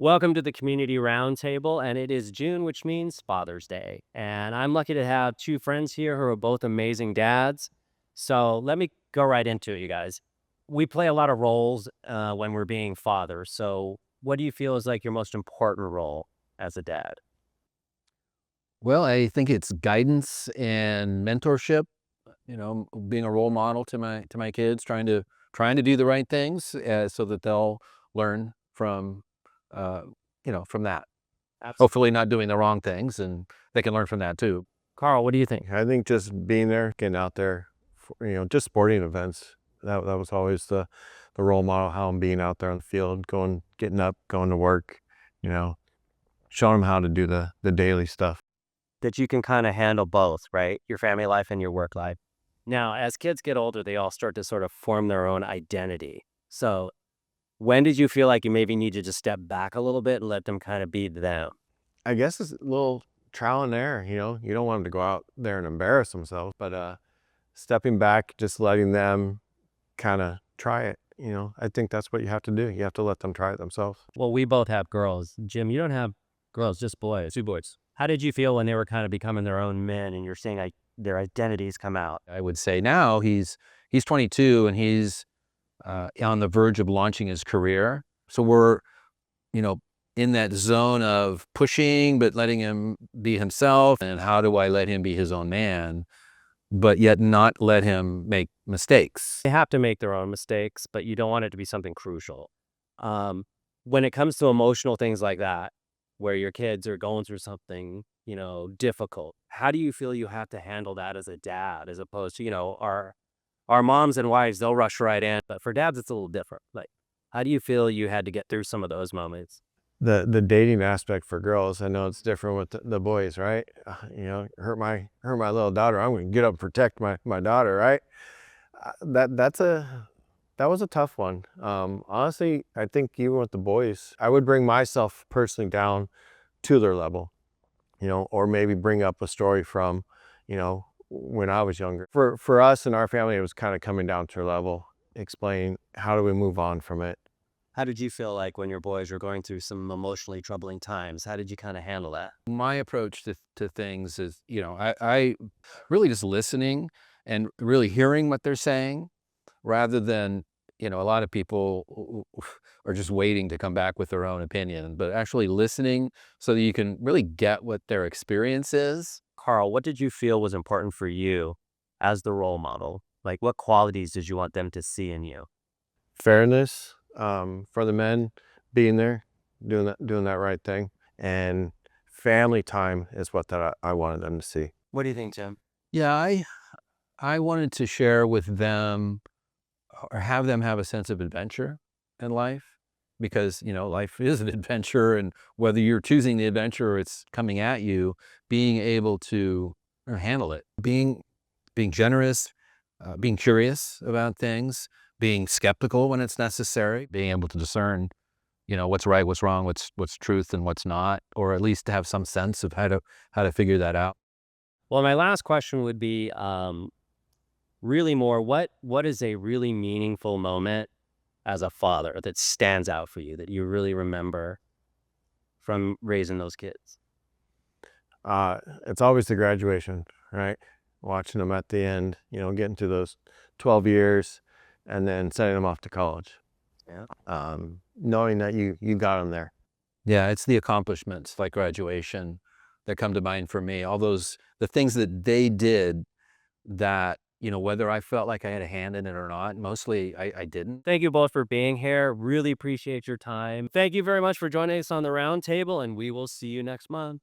Welcome to the Community Roundtable, and it is June, which means Father's Day. And I'm lucky to have two friends here who are both amazing dads. So let me go right into it, you guys. We play a lot of roles when we're being fathers. So, what do you feel is like your most important role as a dad? Well, I think it's guidance and mentorship, being a role model to my kids, trying to do the right things, so that they'll learn uh, from that. Absolutely. Hopefully not doing the wrong things, and they can learn from that too. Carl, what do you think? I think just being there, getting out there, just sporting events. That was always the role model. How I'm being out there on the field, getting up, going to work. You know, showing them how to do the daily stuff. That you can kind of handle both, right? Your family life and your work life. Now, as kids get older, they all start to sort of form their own identity. So, when did you feel like you maybe needed to step back a little bit and let them kind of be them? I guess it's a little trial and error. You don't want them to go out there and embarrass themselves, but stepping back, just letting them kind of try it. I think that's what you have to do. You have to let them try it themselves. Well, we both have girls. Jim, you don't have girls, just boys. Two boys. How did you feel when they were kind of becoming their own men and you're seeing like their identities come out? I would say now he's 22 and he's on the verge of launching his career. So we're you know, in that zone of pushing, but letting him be himself. And how do I let him be his own man, but yet not let him make mistakes? They have to make their own mistakes, but you don't want it to be something crucial. Um, when it comes to emotional things like that, where your kids are going through something, difficult, how do you feel you have to handle that as a dad, as opposed to, our moms and wives, they'll rush right in, but for dads, it's a little different. Like, how do you feel you had to get through some of those moments? The dating aspect for girls, I know it's different with the boys, right? Hurt my little daughter. I'm going to get up and protect my daughter, right? That was a tough one. Honestly, I think even with the boys, I would bring myself personally down to their level, or maybe bring up a story from, when I was younger. For us and our family, it was kind of coming down to their level, explaining how do we move on from it. How did you feel like when your boys were going through some emotionally troubling times? How did you kind of handle that? My approach to things is, I really just listening and really hearing what they're saying rather than, a lot of people are just waiting to come back with their own opinion, but actually listening so that you can really get what their experience is. Carl, what did you feel was important for you as the role model? Like, what qualities did you want them to see in you? Fairness, for the men, being there, doing that right thing, and family time is what that I wanted them to see. What do you think, Jim? Yeah, I wanted to share with them or have them have a sense of adventure in life because, life is an adventure, and whether you're choosing the adventure or it's coming at you, being able to handle it, being generous, being curious about things, being skeptical when it's necessary, being able to discern, what's right, what's wrong, what's truth and what's not, or at least to have some sense of how to figure that out. Well, my last question would be really more what is a really meaningful moment as a father that stands out for you that you really remember from raising those kids? It's always the graduation, right? Watching them at the end, getting to those 12 years and then sending them off to college. Yeah. Knowing that you got them there. Yeah, it's the accomplishments like graduation that come to mind for me. The things that they did that, whether I felt like I had a hand in it or not, mostly I didn't. Thank you both for being here. Really appreciate your time. Thank you very much for joining us on the round table, and we will see you next month.